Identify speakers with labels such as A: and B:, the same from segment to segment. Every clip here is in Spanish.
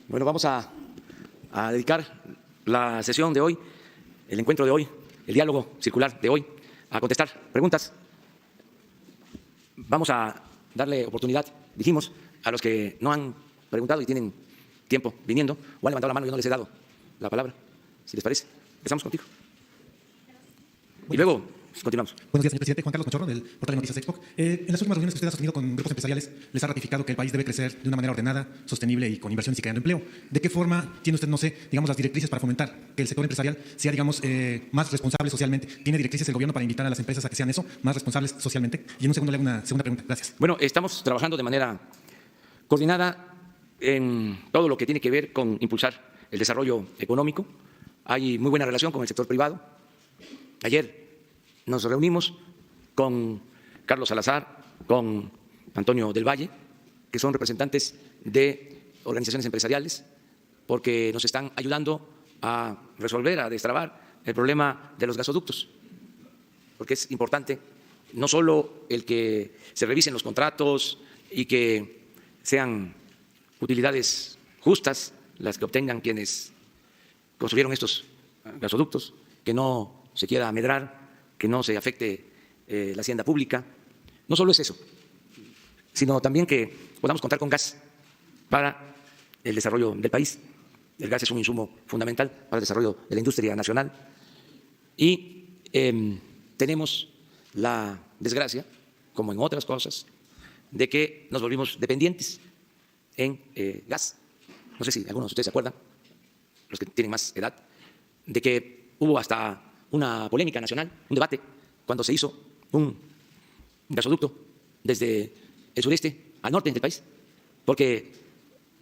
A: Bueno, vamos a dedicar la sesión de hoy, el encuentro de hoy, el diálogo circular de hoy, a contestar preguntas. Vamos a darle oportunidad, dijimos, a los que no han preguntado y tienen tiempo viniendo o han levantado la mano, yo no les he dado la palabra, si les parece. Empezamos contigo. Y luego continuamos.
B: Buenos días, señor presidente. Juan Carlos Machorro, del portal de noticias Expo. En las últimas reuniones que usted ha sostenido con grupos empresariales, les ha ratificado que el país debe crecer de una manera ordenada, sostenible y con inversiones y creando empleo. ¿De qué forma tiene usted, no sé, digamos, las directrices para fomentar que el sector empresarial sea, digamos, más responsable socialmente? ¿Tiene directrices el gobierno para invitar a las empresas a que sean eso, más responsables socialmente? Y en un segundo le hago una segunda pregunta. Gracias.
A: Bueno, estamos trabajando de manera coordinada en todo lo que tiene que ver con impulsar el desarrollo económico. Hay muy buena relación con el sector privado. Ayer nos reunimos con Carlos Salazar, con Antonio del Valle, que son representantes de organizaciones empresariales, porque nos están ayudando a resolver, a destrabar el problema de los gasoductos, porque es importante no solo el que se revisen los contratos y que sean utilidades justas las que obtengan quienes construyeron estos gasoductos, que no se quiera amedrar, que no se afecte la hacienda pública. No solo es eso, sino también que podamos contar con gas para el desarrollo del país. El gas es un insumo fundamental para el desarrollo de la industria nacional y tenemos la desgracia, como en otras cosas, de que nos volvimos dependientes en gas. No sé si algunos de ustedes se acuerdan, los que tienen más edad, de que hubo hasta una polémica nacional, un debate, cuando se hizo un gasoducto desde el sureste al norte del país, porque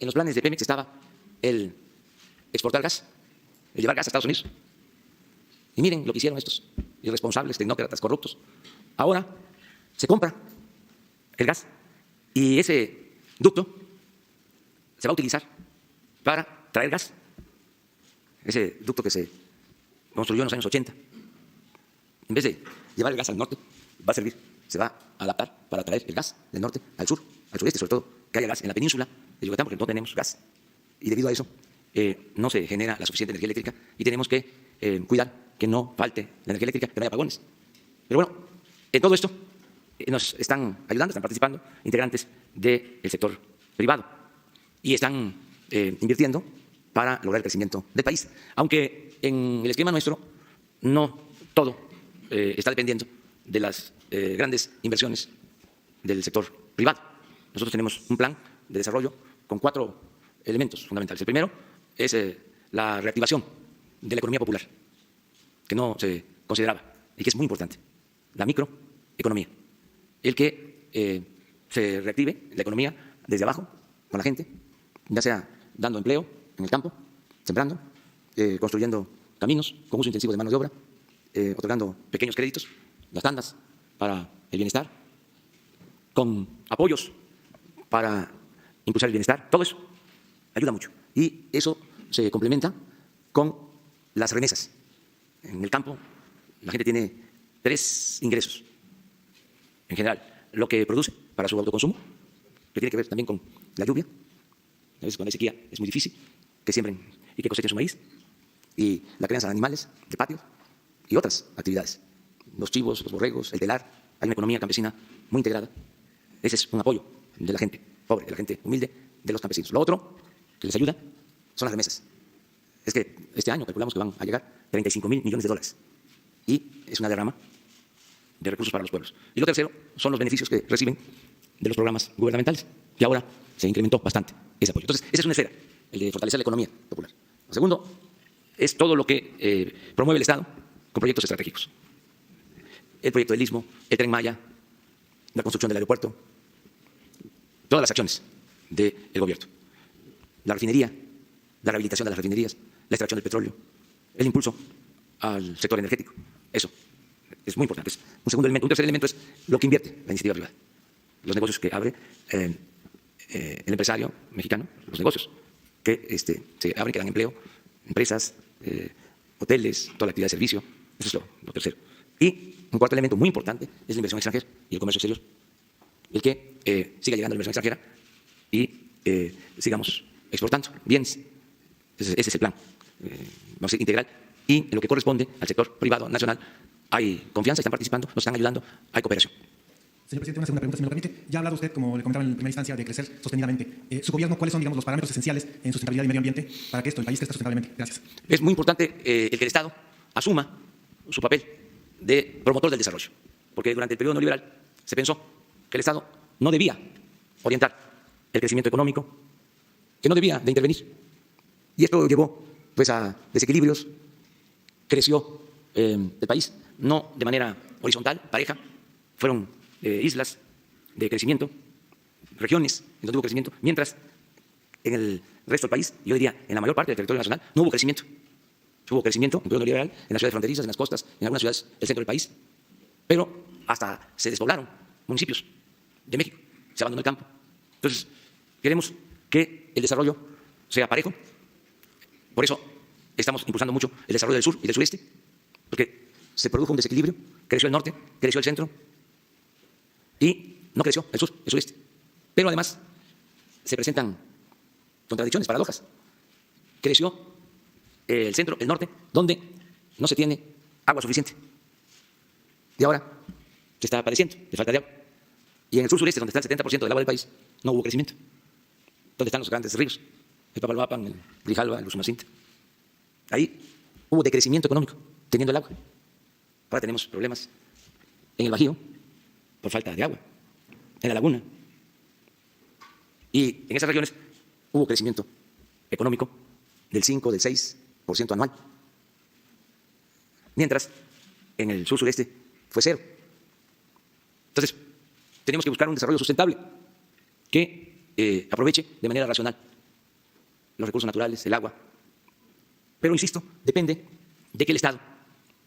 A: en los planes de Pemex estaba el exportar gas, el llevar gas a Estados Unidos. Y miren lo que hicieron estos irresponsables, tecnócratas, corruptos. Ahora se compra el gas y ese ducto se va a utilizar para traer gas. Ese ducto que se construyó en los años 80, en vez de llevar el gas al norte, va a servir, se va a adaptar para traer el gas del norte al sur, al sureste, sobre todo, que haya gas en la península de Yucatán, porque no tenemos gas. Y debido a eso, no se genera la suficiente energía eléctrica y tenemos que cuidar que no falte la energía eléctrica, que no haya apagones. Pero bueno, en todo esto nos están ayudando, están participando integrantes del sector privado y están invirtiendo para lograr el crecimiento del país. Aunque en el esquema nuestro no todo está dependiendo de las grandes inversiones del sector privado. Nosotros tenemos un plan de desarrollo con 4 elementos fundamentales. El primero es la reactivación de la economía popular, que no se consideraba y que es muy importante, la microeconomía. El que se reactive la economía desde abajo, con la gente, ya sea dando empleo en el campo, sembrando, construyendo caminos con uso intensivo de mano de obra, otorgando pequeños créditos, las tandas para el bienestar, con apoyos para impulsar el bienestar. Todo eso ayuda mucho y eso se complementa con las remesas. En el campo la gente tiene 3 ingresos en general: lo que produce para su autoconsumo, que tiene que ver también con la lluvia. A veces cuando hay sequía es muy difícil que siembren y que cosechen su maíz, y la crianza de animales de patio y otras actividades, los chivos, los borregos, el telar. Hay una economía campesina muy integrada. Ese es un apoyo de la gente pobre, de la gente humilde, de los campesinos. Lo otro que les ayuda son las remesas. Es que este año calculamos que van a llegar 35.000 millones de dólares y es una derrama de recursos para los pueblos. Y lo tercero son los beneficios que reciben de los programas gubernamentales, que ahora se incrementó bastante ese apoyo. Entonces, esa es una esfera, el de fortalecer la economía popular. Lo segundo es todo lo que promueve el Estado con proyectos estratégicos. El proyecto del Istmo, el Tren Maya, la construcción del aeropuerto, todas las acciones del gobierno. La refinería, la rehabilitación de las refinerías, la extracción del petróleo, el impulso al sector energético. Eso es muy importante. Es un segundo elemento. Un tercer elemento es lo que invierte la iniciativa privada. Los negocios que abre el empresario mexicano, los negocios que se abren, que dan empleo, empresas, hoteles, toda la actividad de servicio. Eso es lo tercero. Y un cuarto elemento muy importante es la inversión extranjera y el comercio exterior. El que siga llegando la inversión extranjera y sigamos exportando bienes. Ese es el plan, vamos a decir, integral. Y en lo que corresponde al sector privado nacional, hay confianza, están participando, nos están ayudando, hay cooperación.
B: Señor presidente, una segunda pregunta, si me lo permite. Ya ha hablado usted, como le comentaba en primera instancia, de crecer sostenidamente. ¿Su gobierno cuáles son, digamos, los parámetros esenciales en sustentabilidad y medio ambiente para que el país crezca sustentablemente? Gracias.
A: Es muy importante el que el Estado asuma su papel de promotor del desarrollo, porque durante el periodo neoliberal se pensó que el Estado no debía orientar el crecimiento económico, que no debía de intervenir. Y esto llevó pues, a desequilibrios, creció el país, no de manera horizontal, pareja, fueron islas de crecimiento, regiones en donde hubo crecimiento, mientras en el resto del país, yo diría en la mayor parte del territorio nacional, no hubo crecimiento. Hubo crecimiento en el periodo neoliberal, en las ciudades fronterizas, en las costas, en algunas ciudades del centro del país, pero hasta se despoblaron municipios de México, se abandonó el campo. Entonces, queremos que el desarrollo sea parejo, por eso estamos impulsando mucho el desarrollo del sur y del sureste, porque se produjo un desequilibrio, creció el norte, creció el centro y no creció el sur, el sureste. Pero además se presentan contradicciones, paradojas. Creció el centro, el norte, donde no se tiene agua suficiente. Y ahora se está padeciendo de falta de agua. Y en el sur sureste, donde está el 70% del agua del país, no hubo crecimiento. ¿Dónde están los grandes ríos? El Papaloapan, el Grijalva, el Usumacinta. Ahí hubo decrecimiento económico, teniendo el agua. Ahora tenemos problemas en el Bajío por falta de agua, en la laguna. Y en esas regiones hubo crecimiento económico del 5, del 6% anual. Mientras en el sur sureste fue cero. Entonces, tenemos que buscar un desarrollo sustentable que aproveche de manera racional los recursos naturales, el agua. Pero, insisto, depende de que el Estado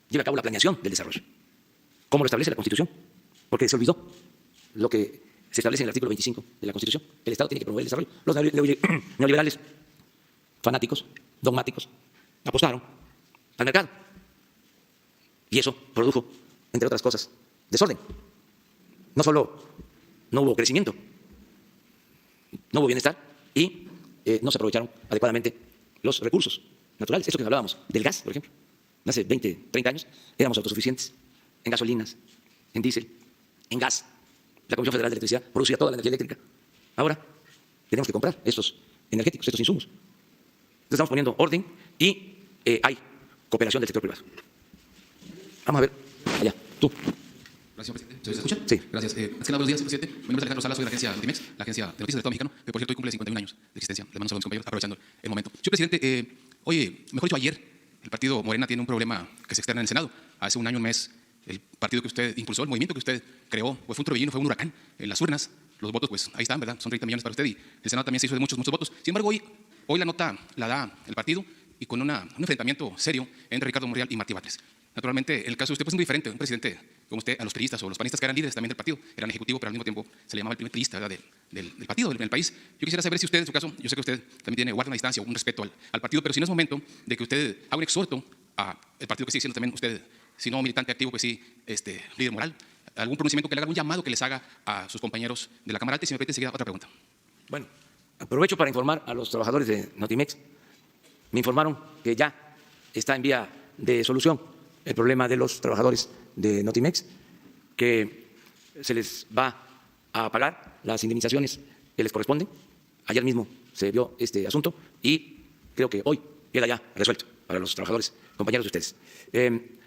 A: lleve a cabo la planeación del desarrollo, como lo establece la Constitución, porque se olvidó lo que se establece en el artículo 25 de la Constitución, que el Estado tiene que promover el desarrollo. Los neoliberales, fanáticos, dogmáticos, apostaron al mercado. Y eso produjo, entre otras cosas, desorden. No solo no hubo crecimiento, no hubo bienestar y no se aprovecharon adecuadamente los recursos naturales. Esto que hablábamos del gas, por ejemplo. Hace 20, 30 años éramos autosuficientes en gasolinas, en diésel, en gas. La Comisión Federal de Electricidad producía toda la energía eléctrica. Ahora tenemos que comprar estos energéticos, estos insumos. Entonces estamos poniendo orden y hay cooperación del sector privado. Vamos a ver, allá, tú.
C: Gracias, presidente. ¿Se escucha?
A: Sí.
C: Gracias. Antes que nada, buenos días, presidente. Mi nombre es Alejandro Salas, soy de la agencia Notimex, la agencia de noticias del Estado mexicano, que por cierto hoy cumple 51 años de existencia. Les mando saludos a mis compañeros, aprovechando el momento. Señor presidente, mejor dicho, ayer el partido Morena tiene un problema que se externa en el Senado. Hace un año, un mes, el partido que usted impulsó, el movimiento que usted creó, pues fue un torbellino, fue un huracán. En las urnas, los votos, pues ahí están, ¿verdad? Son 30 millones para usted y el Senado también se hizo de muchos votos. Sin embargo, hoy la nota la da el partido y con un enfrentamiento serio entre Ricardo Monreal y Martí Batres. Naturalmente, el caso de usted pues, es muy diferente. Un presidente como usted, a los priistas o los panistas que eran líderes también del partido, eran ejecutivo, pero al mismo tiempo se le llamaba el primer priista del partido, del país. Yo quisiera saber si usted, en su caso, yo sé que usted también guarda una distancia o un respeto al partido, pero si no es momento de que usted haga un exhorto al partido que sigue siendo también usted, si no militante activo, pues sí, líder moral, algún pronunciamiento que le haga, un llamado que les haga a sus compañeros de la Cámara Alta. Y si me permite, enseguida otra pregunta.
A: Bueno, aprovecho para informar a los trabajadores de Notimex. Me informaron que ya está en vía de solución el problema de los trabajadores de Notimex, que se les va a pagar las indemnizaciones que les corresponden. Ayer mismo se vio este asunto y creo que hoy queda ya resuelto para los trabajadores, compañeros de ustedes.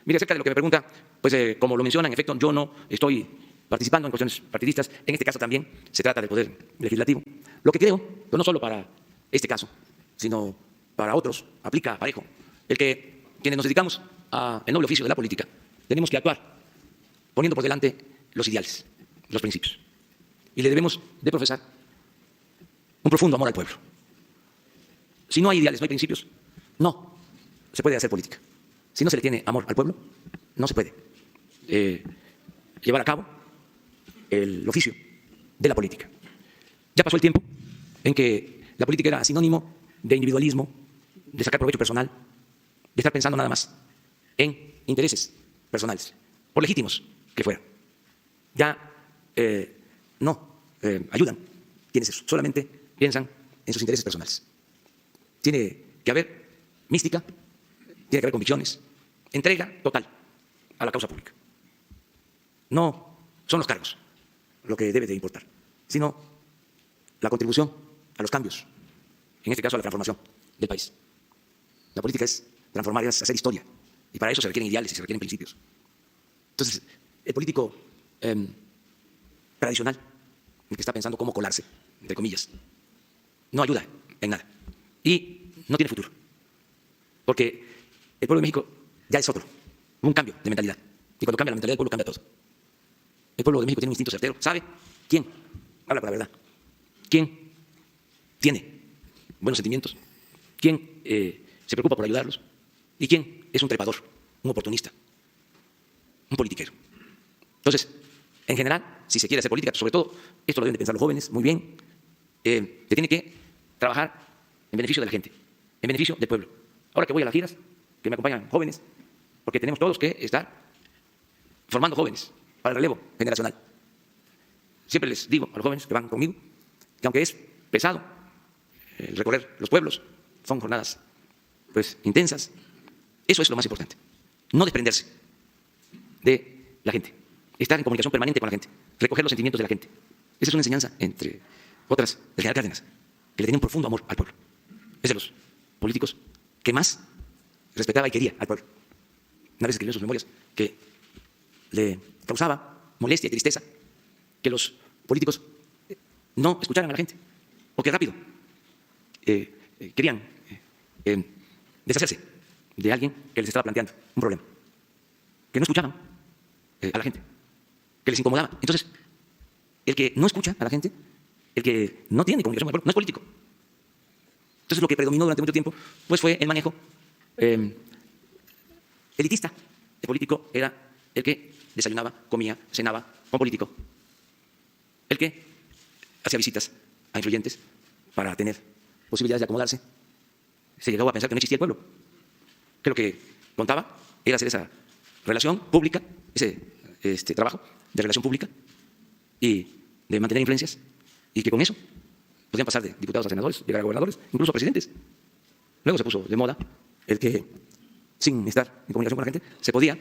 A: Mire, acerca de lo que me pregunta, pues como lo menciona, en efecto, yo no estoy participando en cuestiones partidistas. En este caso también se trata del Poder Legislativo. Lo que creo, pero no solo para este caso, sino para otros, aplica parejo, el que quienes nos dedicamos al noble oficio de la política tenemos que actuar poniendo por delante los ideales, los principios. Y le debemos de profesar un profundo amor al pueblo. Si no hay ideales, no hay principios, no se puede hacer política. Si no se le tiene amor al pueblo, no se puede llevar a cabo el oficio de la política. Ya pasó el tiempo en que la política era sinónimo de individualismo, de sacar provecho personal, de estar pensando nada más en intereses personales, por legítimos que fueran. Ya no ayudan quienes solamente piensan en sus intereses personales. Tiene que haber mística, tiene que haber convicciones, entrega total a la causa pública. No son los cargos lo que debe de importar, sino la contribución a los cambios, en este caso a la transformación del país. La política es transformar, es hacer historia, y para eso se requieren ideales y se requieren principios. Entonces, el político tradicional, el que está pensando cómo colarse, entre comillas, no ayuda en nada y no tiene futuro, porque el pueblo de México ya es otro, un cambio de mentalidad, y cuando cambia la mentalidad del pueblo cambia todo. El pueblo de México tiene un instinto certero, sabe quién habla con la verdad, quién tiene buenos sentimientos, quién se preocupa por ayudarlos y quién es un trepador, un oportunista, un politiquero. Entonces, en general, si se quiere hacer política, sobre todo, esto lo deben de pensar los jóvenes muy bien, se tiene que trabajar en beneficio de la gente, en beneficio del pueblo. Ahora que voy a las giras, que me acompañan jóvenes, porque tenemos todos que estar formando jóvenes para el relevo generacional. Siempre les digo a los jóvenes que van conmigo que aunque es pesado el recorrer los pueblos, son jornadas pues intensas, eso es lo más importante. No desprenderse de la gente, estar en comunicación permanente con la gente, recoger los sentimientos de la gente. Esa es una enseñanza, entre otras, del general Cárdenas, que le tenía un profundo amor al pueblo. Es de los políticos que más respetaba y quería al pueblo. Una vez escribió en sus memorias que le causaba molestia y tristeza que los políticos no escucharan a la gente, o que rápido querían deshacerse de alguien que les estaba planteando un problema, que no escuchaban a la gente, que les incomodaba. Entonces, el que no escucha a la gente, el que no tiene comunicación con el pueblo, no es político. Entonces, lo que predominó durante mucho tiempo pues fue el manejo elitista. El político era el que desayunaba, comía, cenaba con político, el que hacía visitas a influyentes para tener posibilidades de acomodarse. Se llegó a pensar que no existía el pueblo, que lo que contaba era hacer esa relación pública, ese trabajo de relación pública y de mantener influencias, y que con eso podían pasar de diputados a senadores, llegar a gobernadores, incluso a presidentes. Luego se puso de moda el que, sin estar en comunicación con la gente, se podía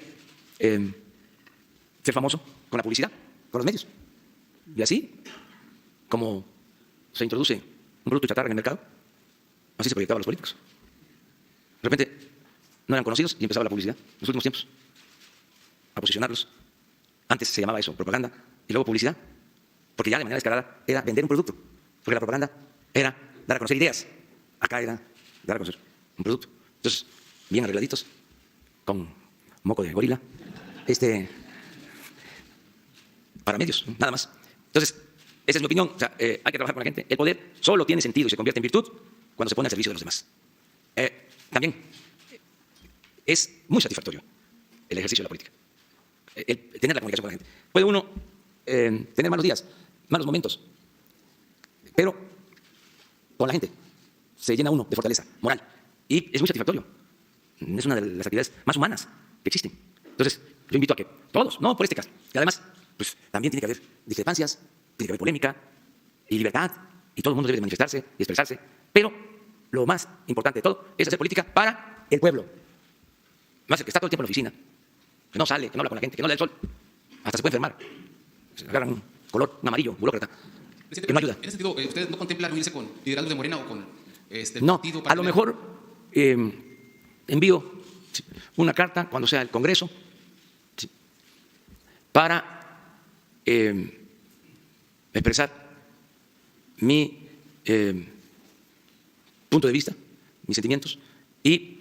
A: ser famoso con la publicidad, con los medios. Y así, como se introduce un producto chatarra en el mercado, así se proyectaban los políticos. De repente no eran conocidos y empezaba la publicidad en los últimos tiempos a posicionarlos. Antes se llamaba eso propaganda y luego publicidad, porque ya de manera descarada era vender un producto, porque la propaganda era dar a conocer ideas, acá era dar a conocer un producto. Entonces, bien arregladitos, con moco de gorila, para medios, nada más. Entonces, esa es mi opinión. O sea, hay que trabajar con la gente. El poder solo tiene sentido y se convierte en virtud cuando se pone al servicio de los demás. También es muy satisfactorio el ejercicio de la política, el tener la comunicación con la gente. Puede uno tener malos días, malos momentos, pero con la gente se llena uno de fortaleza moral y es muy satisfactorio. Es una de las actividades más humanas que existen. Entonces, yo invito a que todos, no por este caso, y además, pues también tiene que haber discrepancias, tiene que haber polémica y libertad, y todo el mundo debe de manifestarse y expresarse, pero lo más importante de todo es hacer política para el pueblo. Más el que está todo el tiempo en la oficina, que no sale, que no habla con la gente, que no le da el sol, hasta se puede enfermar. Se agarran un color, un amarillo, burócrata, que no ayuda.
C: En ese sentido, ¿usted no contempla reunirse con liderazgos de Morena o con el
A: no,
C: partido?
A: A lo mejor envío una carta cuando sea el Congreso para expresar mi punto de vista, mis sentimientos y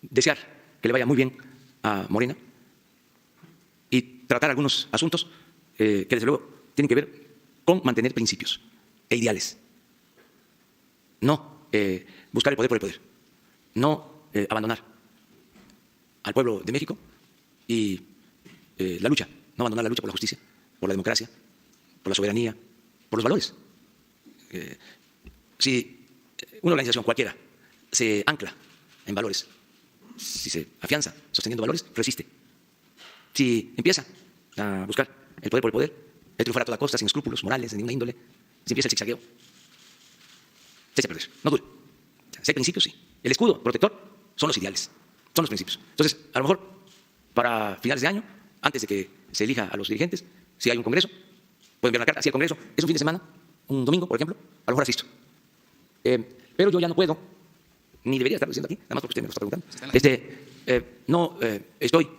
A: desear que le vaya muy bien a Morena y tratar algunos asuntos que desde luego tienen que ver con mantener principios e ideales. No buscar el poder por el poder, no abandonar al pueblo de México y la lucha, no abandonar la lucha por la justicia, por la democracia, por la soberanía, por los valores. Si una organización cualquiera se ancla en valores, si se afianza sosteniendo valores, resiste. Si empieza a buscar el poder por el poder, el triunfar a toda costa, sin escrúpulos morales de ninguna índole, si empieza el zigzagueo, se echa a perder, no dura. O sea, si hay principios, sí. El escudo protector son los ideales, son los principios. Entonces, a lo mejor, para finales de año, antes de que se elija a los dirigentes, si hay un congreso, pueden enviar una carta. Si el congreso es un fin de semana, un domingo, por ejemplo, a lo mejor asisto. Pero yo ya no puedo, ni debería estarlo diciendo aquí, nada más porque usted me lo está preguntando. No estoy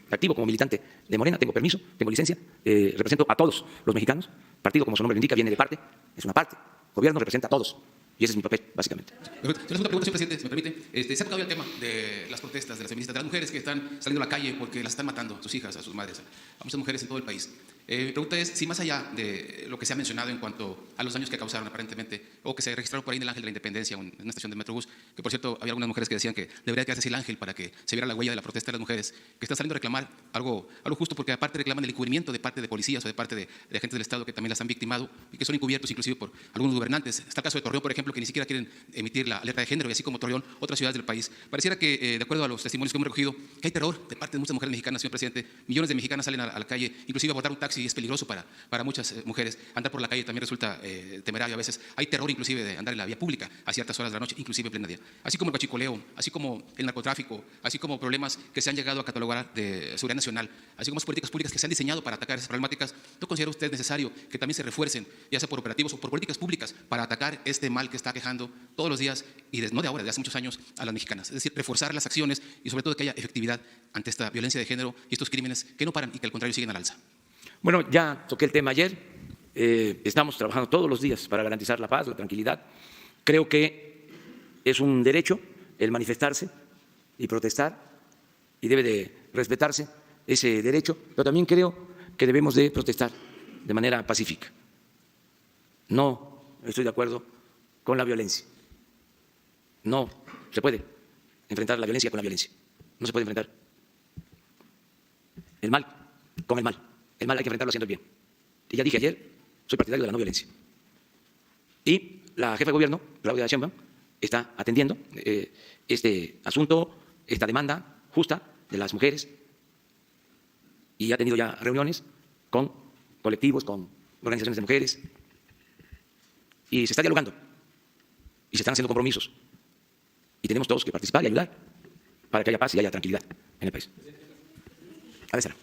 A: activo como militante de Morena, tengo permiso, tengo licencia, represento a todos los mexicanos. Partido, como su nombre lo indica, viene de parte, es una parte. Gobierno representa a todos. Y ese es mi papel, básicamente.
C: Una segunda pregunta, señor presidente, si me permite. Se ha tocado ya el tema de las protestas de las feministas, de las mujeres que están saliendo a la calle porque las están matando, a sus hijas, a sus madres, a muchas mujeres en todo el país. Mi pregunta es si más allá de lo que se ha mencionado en cuanto a los daños que causaron aparentemente, o que se registraron por ahí en el Ángel de la Independencia, en una estación de Metrobús, que por cierto había algunas mujeres que decían que debería quedarse así el ángel para que se viera la huella de la protesta de las mujeres, que están saliendo a reclamar algo justo, porque aparte reclaman el encubrimiento de parte de policías o de parte de agentes del Estado que también las han victimado y que son encubiertos inclusive por algunos gobernantes. Está el caso de Torreón, por ejemplo, que ni siquiera quieren emitir la alerta de género, y así como Torreón, otras ciudades del país. Pareciera que, de acuerdo a los testimonios que hemos recogido, que hay terror de parte de muchas mujeres mexicanas, señor presidente. Millones de mexicanas salen a la calle, inclusive abordar un taxi es peligroso para muchas mujeres. Andar por la calle también resulta temerario a veces. Hay terror inclusive de andar en la vía pública a ciertas horas de la noche, inclusive en plena día. Así como el guachicoleo, así como el narcotráfico, así como problemas que se han llegado a catalogar de seguridad nacional, así como políticas públicas que se han diseñado para atacar esas problemáticas. ¿No considera usted necesario que también se refuercen, ya sea por operativos o por políticas públicas, para atacar este mal que está aquejando todos los días, y no de ahora, desde hace muchos años, a las mexicanas? Es decir, reforzar las acciones y sobre todo que haya efectividad ante esta violencia de género y estos crímenes que no paran y que al contrario siguen al alza.
A: Bueno, ya toqué el tema ayer. Estamos trabajando todos los días para garantizar la paz, la tranquilidad. Creo que es un derecho el manifestarse y protestar, y debe de respetarse ese derecho, pero también creo que debemos de protestar de manera pacífica. No estoy de acuerdo con la violencia. No se puede enfrentar la violencia con la violencia. No se puede enfrentar el mal con el mal. El mal hay que enfrentarlo haciendo el bien. Y ya dije ayer, soy partidario de la no violencia. Y la jefa de gobierno, Claudia Sheinbaum, está atendiendo este asunto, esta demanda justa de las mujeres, y ha tenido ya reuniones con colectivos, con organizaciones de mujeres, y se está dialogando, y se están haciendo compromisos, y tenemos todos que participar y ayudar para que haya paz y haya tranquilidad en el país. A ver, Sara.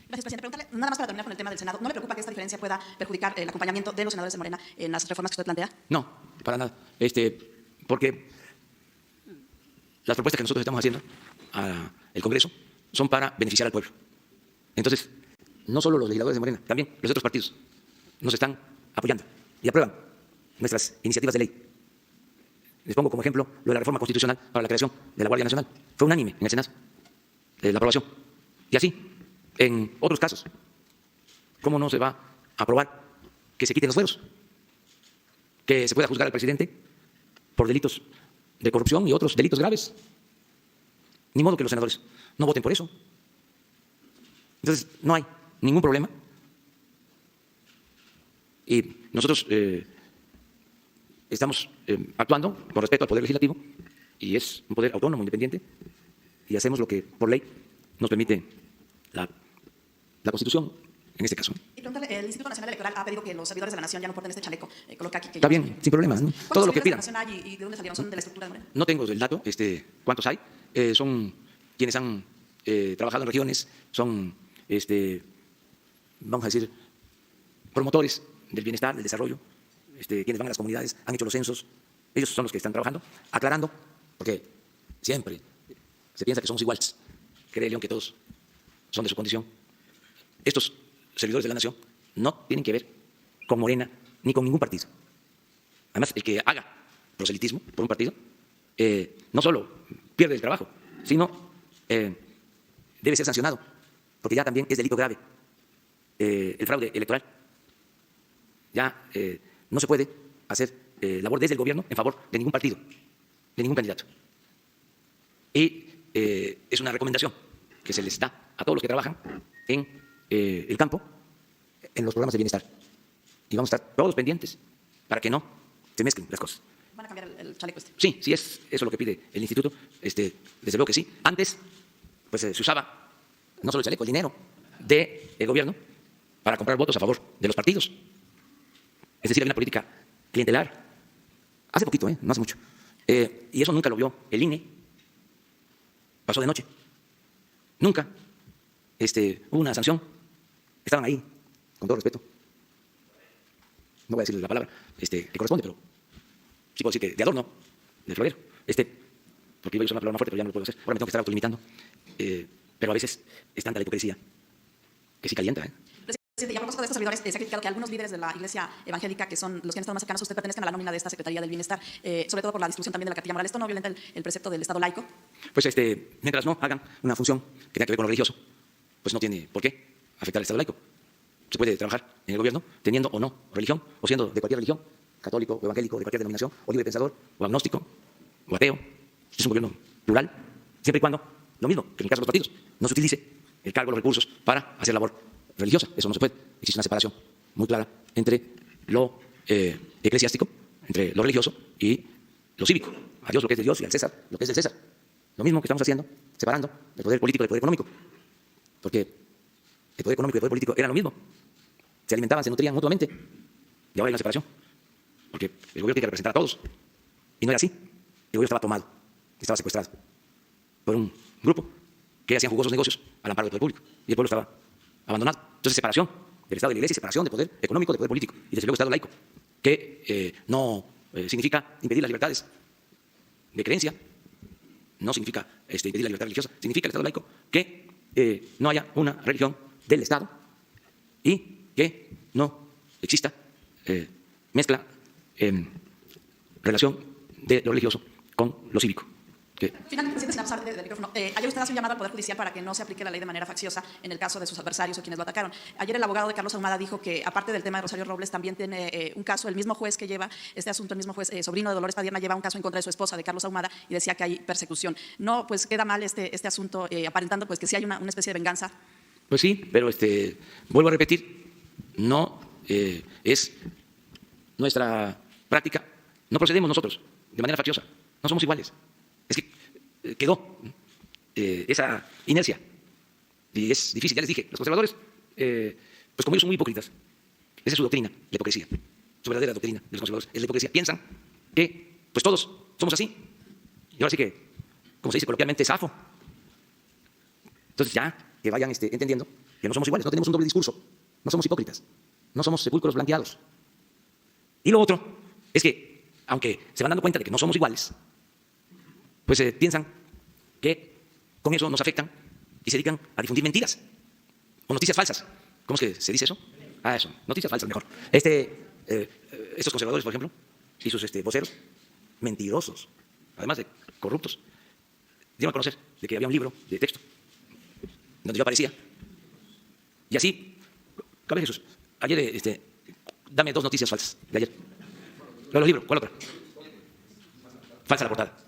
D: Gracias, presidente. Preguntarle, nada más para terminar con el tema del Senado, ¿no le preocupa que esta diferencia pueda perjudicar el acompañamiento de los senadores de Morena en las reformas que usted plantea?
A: No, para nada. Porque las propuestas que nosotros estamos haciendo al Congreso son para beneficiar al pueblo. Entonces, no solo los legisladores de Morena, también los otros partidos nos están apoyando y aprueban nuestras iniciativas de ley. Les pongo como ejemplo lo de la reforma constitucional para la creación de la Guardia Nacional. Fue unánime en el Senado la aprobación. Y así, en otros casos, ¿cómo no se va a aprobar que se quiten los fueros? Que se pueda juzgar al presidente por delitos de corrupción y otros delitos graves. Ni modo que los senadores no voten por eso. Entonces, no hay ningún problema. Y nosotros estamos actuando con respeto al Poder Legislativo, y es un poder autónomo, independiente, y hacemos lo que por ley nos permite la Constitución, en este caso.
D: Y preguntarle, el Instituto Nacional Electoral ha pedido que los servidores de la Nación ya no porten este chaleco. Coloca aquí que
A: Está bien, sin problemas, ¿no? Todo lo que pidan.
D: ¿Cuántos servidores de la Nación hay y de dónde salieron? ¿Son de la estructura de Morena?
A: No tengo el dato, cuántos hay. Son quienes han trabajado en regiones, son, vamos a decir, promotores del bienestar, del desarrollo, quienes van a las comunidades, han hecho los censos. Ellos son los que están trabajando, aclarando, porque siempre se piensa que somos iguales. Cree León que todos son de su condición. Estos servidores de la nación no tienen que ver con Morena ni con ningún partido. Además, el que haga proselitismo por un partido no solo pierde el trabajo, sino debe ser sancionado, porque ya también es delito grave el fraude electoral. Ya no se puede hacer labor desde el gobierno en favor de ningún partido, de ningún candidato. Y es una recomendación que se les da a todos los que trabajan en el campo, en los programas de bienestar. Y vamos a estar todos pendientes para que no se mezclen las cosas.
D: ¿Van a cambiar el chaleco este?
A: Sí, sí es eso lo que pide el instituto. Desde luego que sí. Antes, pues se usaba no solo el chaleco, el dinero del gobierno para comprar votos a favor de los partidos. Es decir, hay una política clientelar. Hace poquito, no hace mucho. Y eso nunca lo vio el INE. Pasó de noche. Nunca hubo una sanción. Estaban ahí, con todo respeto. No voy a decir la palabra que corresponde, pero sí puedo decir que de adorno, de florero. Porque iba a usar una palabra más fuerte, pero ya no lo puedo hacer. Ahora me tengo que estar autolimitando. Pero a veces es tanta la hipocresía que sí calienta.
D: Presidente, y a propósito de estos servidores, se ha criticado que algunos líderes de la Iglesia evangélica, que son los que han estado más cercanos a usted, pertenezcan a la nómina de esta Secretaría del Bienestar, sobre todo por la distribución también de la cartilla moral. ¿Esto no violenta el precepto del Estado laico?
A: Pues mientras no hagan una función que tenga que ver con lo religioso, pues no tiene por qué afectar al Estado laico. Se puede trabajar en el gobierno teniendo o no religión, o siendo de cualquier religión, católico o evangélico, de cualquier denominación, o libre pensador, o agnóstico, o ateo. Es un gobierno plural, siempre y cuando, lo mismo que en el caso de los partidos, no se utilice el cargo, los recursos para hacer labor religiosa. Eso no se puede. Existe una separación muy clara entre lo eclesiástico, entre lo religioso y lo cívico. A Dios lo que es de Dios y al César lo que es del César. Lo mismo que estamos haciendo, separando el poder político del poder económico. Porque el poder económico y el poder político eran lo mismo. Se alimentaban, se nutrían mutuamente. Y ahora hay una separación. Porque el gobierno tiene que representar a todos. Y no era así. El gobierno estaba tomado, estaba secuestrado por un grupo que hacían jugosos negocios al amparo del poder público. Y el pueblo estaba abandonado. Entonces, separación del Estado de la Iglesia y separación del poder económico del poder político. Y desde luego Estado laico, que no significa impedir las libertades de creencia, no significa impedir la libertad religiosa, significa el Estado laico que no haya una religión del Estado y que no exista mezcla, relación de lo religioso con lo cívico.
D: Finalmente, presidente, sin abusar del micrófono, ayer usted hace un llamado al Poder Judicial para que no se aplique la ley de manera facciosa en el caso de sus adversarios o quienes lo atacaron. Ayer el abogado de Carlos Ahumada dijo que, aparte del tema de Rosario Robles, también tiene un caso, el mismo juez que lleva este asunto, el mismo juez sobrino de Dolores Padierna, lleva un caso en contra de su esposa, de Carlos Ahumada, y decía que hay persecución. No, pues queda mal este asunto, aparentando pues que sí hay una especie de venganza.
A: Pues sí, pero vuelvo a repetir, no es nuestra práctica, no procedemos nosotros de manera facciosa, no somos iguales. Es que quedó esa inercia y es difícil. Ya les dije, los conservadores, pues como ellos son muy hipócritas, esa es su doctrina, la hipocresía. Su verdadera doctrina de los conservadores es la hipocresía. Piensan que pues todos somos así. Y ahora sí que, como se dice coloquialmente, zafo. Entonces ya que vayan entendiendo que no somos iguales, no tenemos un doble discurso, no somos hipócritas, no somos sepulcros blanqueados. Y lo otro es que, aunque se van dando cuenta de que no somos iguales, pues piensan que con eso nos afectan y se dedican a difundir mentiras o noticias falsas. ¿Cómo es que se dice eso? Eso, noticias falsas mejor. Estos conservadores, por ejemplo, y sus voceros, mentirosos, además de corruptos, dieron a conocer de que había un libro de texto donde yo aparecía. Y así, cabe Jesús, ayer, dame 2 noticias falsas de ayer. Lo de los libros, ¿cuál otra? Falsa la portada.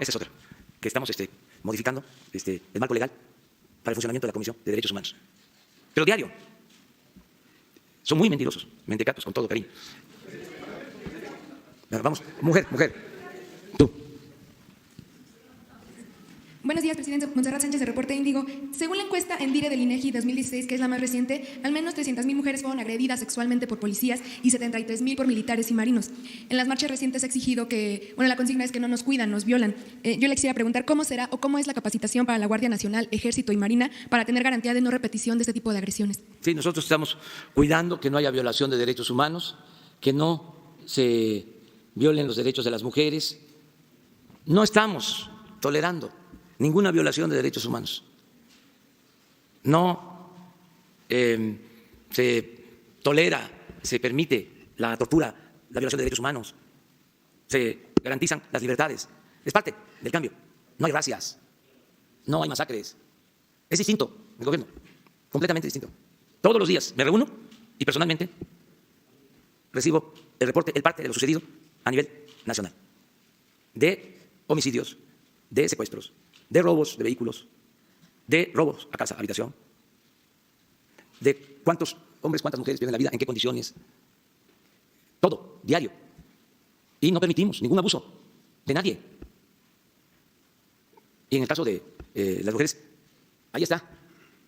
A: Esa es otra, que estamos modificando el marco legal para el funcionamiento de la Comisión de Derechos Humanos. Pero diario. Son muy mentirosos, mentecatos, con todo cariño. Vamos, mujer, tú.
E: Buenos días, presidente. Montserrat Sánchez, de Reporte Índigo. Según la encuesta Endire del INEGI 2016, que es la más reciente, al menos 300.000 mujeres fueron agredidas sexualmente por policías y 73.000 por militares y marinos. En las marchas recientes ha exigido que, la consigna es que no nos cuidan, nos violan. Yo le quisiera preguntar cómo será o cómo es la capacitación para la Guardia Nacional, Ejército y Marina para tener garantía de no repetición de este tipo de agresiones.
A: Sí, nosotros estamos cuidando que no haya violación de derechos humanos, que no se violen los derechos de las mujeres. No estamos tolerando ninguna violación de derechos humanos. No se tolera, se permite la tortura, la violación de derechos humanos. Se garantizan las libertades. Es parte del cambio. No hay racias, no hay masacres. Es distinto el gobierno, completamente distinto. Todos los días me reúno y personalmente recibo el reporte, el parte de lo sucedido a nivel nacional. De homicidios, de secuestros, de robos de vehículos, de robos a casa, habitación, de cuántos hombres, cuántas mujeres pierden la vida, en qué condiciones. Todo, diario. Y no permitimos ningún abuso de nadie. Y en el caso de las mujeres, ahí está.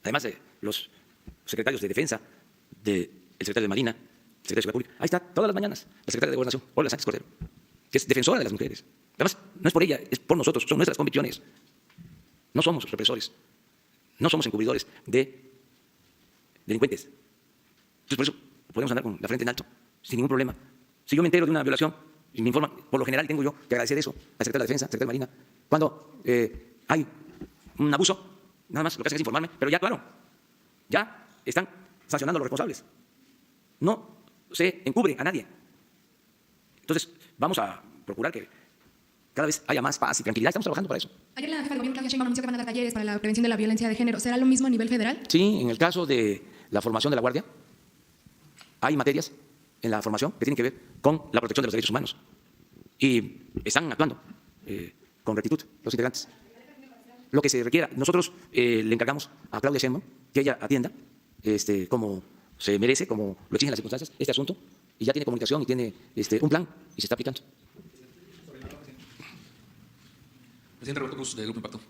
A: Además de los secretarios de Defensa, del secretario de Marina, secretaria de Seguridad Pública. Ahí está, todas las mañanas, la secretaria de Gobernación, Olga Sánchez Cordero, que es defensora de las mujeres. Además, no es por ella, es por nosotros, son nuestras convicciones. No somos represores, no somos encubridores de delincuentes. Entonces, por eso podemos andar con la frente en alto, sin ningún problema. Si yo me entero de una violación y me informan, por lo general tengo yo que agradecer eso al secretario de la Defensa, al secretario de Marina. Cuando hay un abuso, nada más lo que hacen es informarme, pero ya, claro, ya están sancionando a los responsables. No se encubre a nadie. Entonces, vamos a procurar que cada vez haya más paz y tranquilidad. Estamos trabajando para eso.
E: Ayer la jefa de gobierno, Claudia Sheinbaum, anunció que van a dar talleres para la prevención de la violencia de género. ¿Será lo mismo a nivel federal?
A: Sí, en el caso de la formación de la Guardia, hay materias en la formación que tienen que ver con la protección de los derechos humanos. Y están actuando con rectitud los integrantes. Lo que se requiera. Nosotros le encargamos a Claudia Sheinbaum que ella atienda como se merece, como lo exigen las circunstancias, este asunto, y ya tiene comunicación y tiene un plan y se está aplicando.
C: Presidente Roberto Cruz, del Grupo Impacto.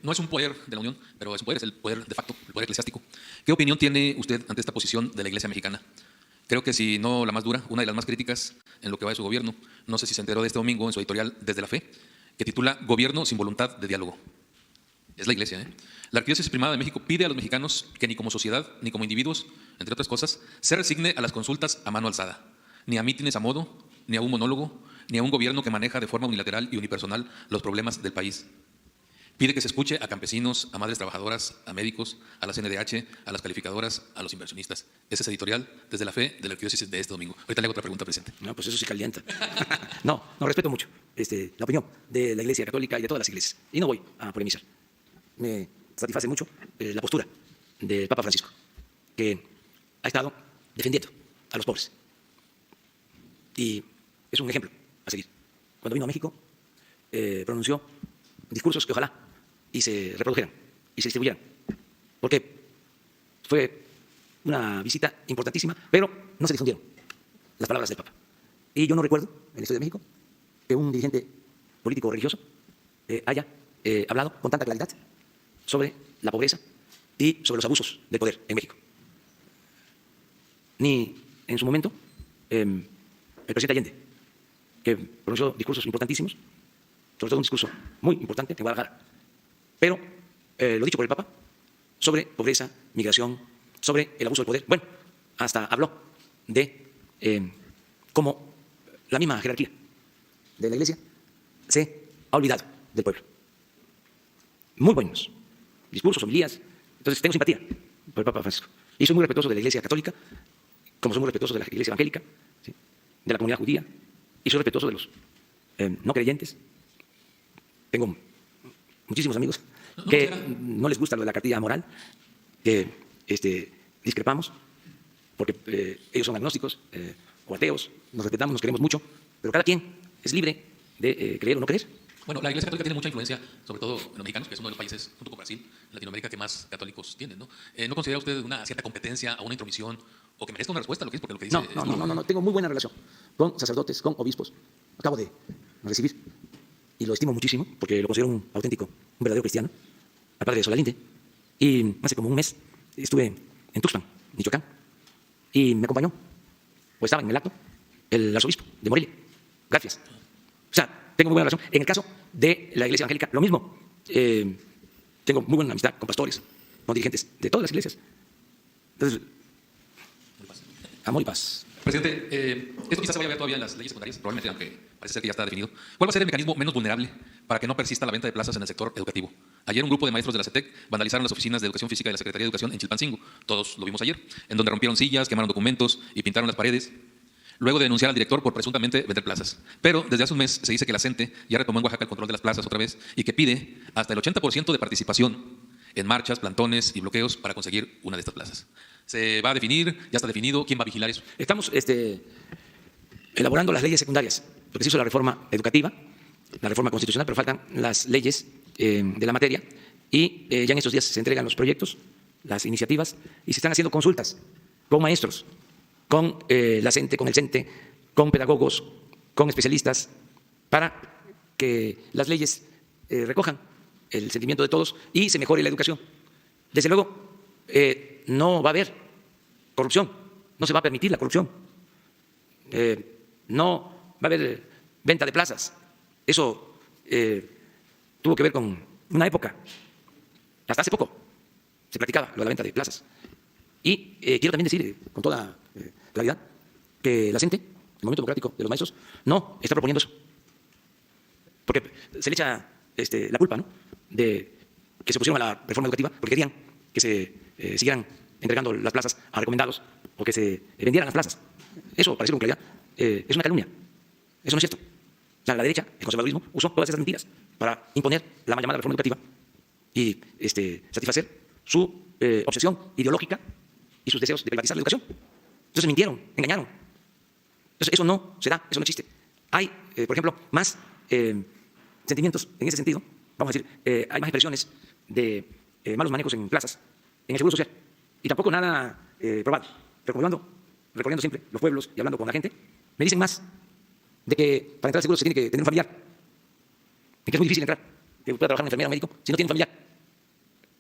C: No es un poder de la Unión, pero es un poder, es el poder de facto, el poder eclesiástico. ¿Qué opinión tiene usted ante esta posición de la Iglesia mexicana? Creo que si no la más dura, una de las más críticas en lo que va de su gobierno. No sé si se enteró de este domingo en su editorial Desde la Fe, que titula Gobierno sin voluntad de diálogo. Es la Iglesia, ¿eh? La Arquidiócesis Primada de México pide a los mexicanos que ni como sociedad, ni como individuos, entre otras cosas, se resigne a las consultas a mano alzada, ni a mítines a modo, ni a un monólogo, ni a un gobierno que maneja de forma unilateral y unipersonal los problemas del país. Pide que se escuche a campesinos, a madres trabajadoras, a médicos, a la CNDH, a las calificadoras, a los inversionistas. Ese es editorial Desde la Fe de la Arquidiócesis de este domingo. Ahorita le hago otra pregunta, presidente.
A: No, pues eso sí calienta. No, respeto mucho la opinión de la Iglesia Católica y de todas las iglesias. Y no voy a polemizar. Me satisface mucho la postura del Papa Francisco, que ha estado defendiendo a los pobres. Y es un ejemplo a seguir. Cuando vino a México, pronunció discursos que ojalá y se reprodujeran y se distribuyeran, porque fue una visita importantísima, pero no se difundieron las palabras del Papa. Y yo no recuerdo en la historia de México que un dirigente político o religioso haya hablado con tanta claridad sobre la pobreza y sobre los abusos del poder en México. Ni en su momento el presidente Allende, que pronunció discursos importantísimos, sobre todo un discurso muy importante en Guadalajara, pero lo dicho por el Papa sobre pobreza, migración, sobre el abuso del poder. Bueno, hasta habló de cómo la misma jerarquía de la Iglesia se ha olvidado del pueblo. Muy buenos discursos, homilías. Entonces tengo simpatía por el Papa Francisco. Y soy muy respetuoso de la Iglesia Católica, como soy muy respetuoso de la Iglesia Evangélica, ¿sí?, de la comunidad judía, y soy respetuoso de los no creyentes. Tengo muchísimos amigos que no les gusta lo de la cartilla moral, que discrepamos, porque ellos son agnósticos o ateos, nos respetamos, nos queremos mucho, pero cada quien es libre de creer o no creer.
C: Bueno, la Iglesia Católica tiene mucha influencia, sobre todo en los mexicanos, que es uno de los países, junto con Brasil, en Latinoamérica, que más católicos tienen, ¿no? ¿No considera usted una cierta competencia o una intromisión, o que merezca una respuesta a lo que es? Porque lo que dice
A: No, tengo muy buena relación con sacerdotes, con obispos. Acabo de recibir, y lo estimo muchísimo, porque lo considero un verdadero cristiano, al padre de Solalinde. Y hace como un mes estuve en Tuxpan, Michoacán, y me acompañó, pues estaba en el acto, el arzobispo de Morelia. Gracias. O sea, tengo muy buena relación. En el caso de la Iglesia Evangélica, lo mismo. Tengo muy buena amistad con pastores, con dirigentes de todas las iglesias. Entonces, amor y paz.
C: Presidente, esto quizás se vaya a ver todavía en las leyes secundarias, probablemente, aunque parece ser que ya está definido. ¿Cuál va a ser el mecanismo menos vulnerable para que no persista la venta de plazas en el sector educativo? Ayer un grupo de maestros de la CETEC vandalizaron las oficinas de Educación Física de la Secretaría de Educación en Chilpancingo, todos lo vimos ayer, en donde rompieron sillas, quemaron documentos y pintaron las paredes, luego de denunciar al director por presuntamente vender plazas. Pero desde hace un mes se dice que la CENTE ya retomó en Oaxaca el control de las plazas otra vez y que pide hasta el 80% de participación en marchas, plantones y bloqueos para conseguir una de estas plazas. ¿Se va a definir? ¿Ya está definido? ¿Quién va a vigilar eso?
A: Estamos elaborando las leyes secundarias, porque se hizo la reforma educativa, la reforma constitucional, pero faltan las leyes de la materia y ya en estos días se entregan los proyectos, las iniciativas y se están haciendo consultas con maestros, con la CENTE, con el CENTE, con pedagogos, con especialistas, para que las leyes recojan el sentimiento de todos y se mejore la educación. Desde luego, no va a haber corrupción, no se va a permitir la corrupción. no va a haber venta de plazas. Eso tuvo que ver con una época, hasta hace poco se practicaba lo de la venta de plazas. Y quiero también decir con toda claridad que la CENTE, el Movimiento Democrático de los Maestros, no está proponiendo eso. Porque se le echa la culpa, ¿no?, de que se pusieron a la reforma educativa porque querían que se siguieran entregando las plazas a recomendados o que se vendieran las plazas. Eso, para decirlo con claridad, es una calumnia. Eso no es cierto. O sea, la derecha, el conservadurismo, usó todas esas mentiras para imponer la mal llamada reforma educativa y satisfacer su obsesión ideológica y sus deseos de privatizar la educación. Entonces mintieron, engañaron. Entonces eso no se da, eso no existe. Hay, por ejemplo, más sentimientos en ese sentido. Vamos a decir, hay más expresiones de malos manejos en plazas, en el seguro social. Y tampoco nada probado. Pero como yo ando recorriendo siempre los pueblos y hablando con la gente, me dicen más de que para entrar al seguro se tiene que tener un familiar. Y que es muy difícil entrar, que pueda trabajar un enfermero o médico si no tiene un familiar.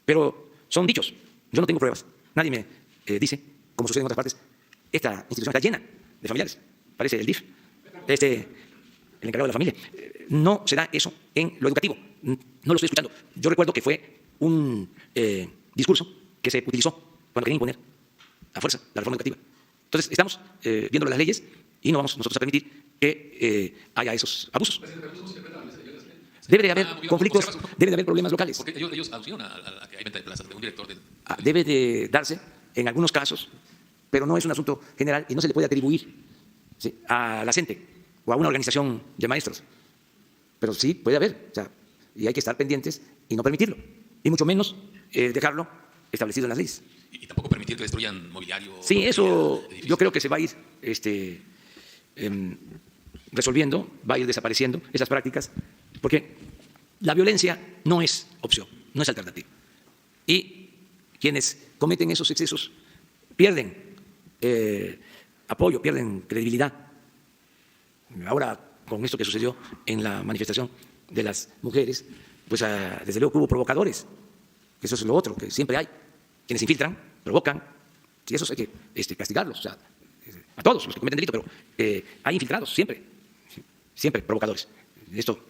A: Pero son dichos. Yo no tengo pruebas. Nadie me dice, como sucede en otras partes, esta institución está llena de familiares. Parece el DIF, el encargado de la familia. No se da eso en lo educativo. No lo estoy escuchando. Yo recuerdo que fue un discurso que se utilizó cuando querían imponer a fuerza la reforma educativa. Entonces, estamos viendo las leyes y no vamos nosotros a permitir que haya esos abusos. Debe de haber conflictos, debe de haber problemas locales.
C: Porque ellos alucinaron a que hay venta de plazas de un director del...
A: Debe de darse en algunos casos, pero no es un asunto general y no se le puede atribuir, ¿sí?, a la CENTE o a una organización de maestros. Pero sí puede haber, o sea, y hay que estar pendientes y no permitirlo, y mucho menos dejarlo establecido en las leyes.
C: Y tampoco permitir que destruyan mobiliario.
A: Sí, eso yo creo que se va a ir resolviendo, va a ir desapareciendo esas prácticas, porque la violencia no es opción, no es alternativa. Y quienes cometen esos excesos pierden apoyo, pierden credibilidad. Ahora, con esto que sucedió en la manifestación de las mujeres, pues desde luego que hubo provocadores. Eso es lo otro, que siempre hay. Quienes infiltran, provocan, y esos hay que castigarlos, o sea, a todos los que cometen delito, pero hay infiltrados siempre, siempre provocadores. Esto